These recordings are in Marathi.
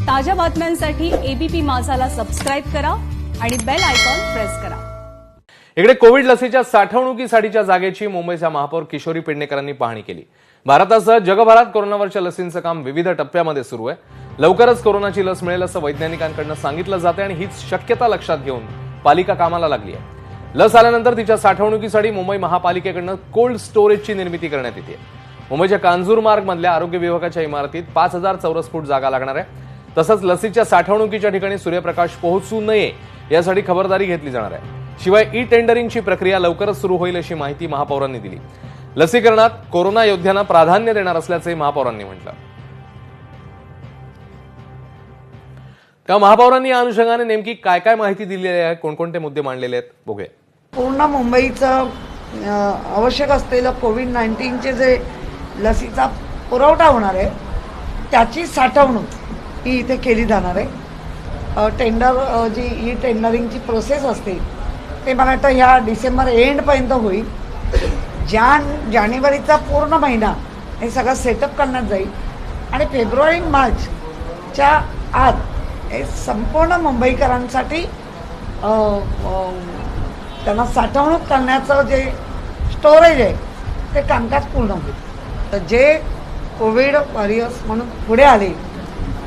ताज्या बातम्यांसाठी एबीपी माझाला सबस्क्राईब करा आणि बेल आयकॉन प्रेस करा। इकडे कोविड लसीच्या साठवणुकीसाठीच्या जागेची मुंबईच्या महापौर किशोरी पेडणेकरांनी पाहणी केली। भारतासह जगभरात कोरोनावरच्या लसींचं काम विविध टप्प्यामध्ये सुरू आहे। लवकरच कोरोनाची लस मिळेल असं वैज्ञानिकांकडून सांगितलं जातं आणि हीच शक्यता लक्षात घेऊन पालिका कामाला लागली आहे। लस आल्यानंतर तिच्या साठवणुकीसाठी मुंबई महापालिकेकडून कोल्ड स्टोरेजची निर्मिती करण्यात येते। मुंबईच्या कांजूरमार्ग मधल्या आरोग्य विभागाच्या इमारतीत 5000 चौरस फूट जागा लागणार आहे। तसंच लसीच्या साठवणुकीच्या ठिकाणी सूर्यप्रकाश पोहोचू नये यासाठी खबरदारी घेतली जाणार आहे। शिवाय ई टेंडरिंगची प्रक्रिया लवकरच सुरू होईल अशी माहिती महापौरांनी दिली। लसीकरणात कोरोना योद्ध्यांना प्राधान्य देणार असल्याचे महापौरांनी म्हटलं। त्या महापौरांनी या अनुषंगाने नेमकी काय काय माहिती दिली आहे, कोणकोणते मुद्दे मांडलेले आहेत बघूया। पूर्ण मुंबईचं आवश्यक असलेलं कोविड-19चे जे लसीचा पुरवठा होणार आहे त्याची साठवणूक ही इथे केली जाणार आहे। टेंडर जी ई टेंडरिंगची प्रोसेस असते ते मला वाटतं ह्या डिसेंबर एंडपर्यंत होईल। जानेवारीचा पूर्ण महिना हे सगळं सेटअप करण्यात जाईल आणि फेब्रुवारी मार्चच्या आत हे संपूर्ण मुंबईकरांसाठी त्यांना साठवणूक करण्याचं जे स्टोरेज आहे ते कामकाज पूर्ण होईल। तर जे कोविड वॉरियर्स म्हणून पुढे आले,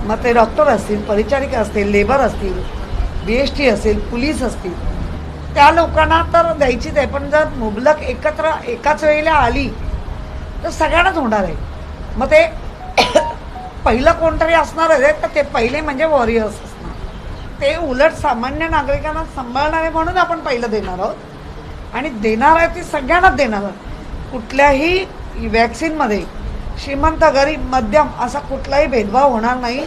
मग ते डॉक्टर असतील, परिचारिका असतील, लेबर असतील, BST असेल, पोलीस असतील, त्या लोकांना तर द्यायचीच आहे। पण जर मुबलक एकत्र एकाच वेळेला आली तर सगळ्यांनाच होणार आहे। मग ते पहिलं कोणतरी असणार आहे तर ते पहिले म्हणजे वॉरियर्स असणार। ते उलट सामान्य नागरिकांना सांभाळणार आहे म्हणून आपण पहिलं देणार आहोत आणि देणार आहे ती सगळ्यांनाच देणार आहोत। कुठल्याही वॅक्सिनमध्ये श्रीमंत, गरीब, मध्यम असा कुठलाही भेदभाव होणार नाही।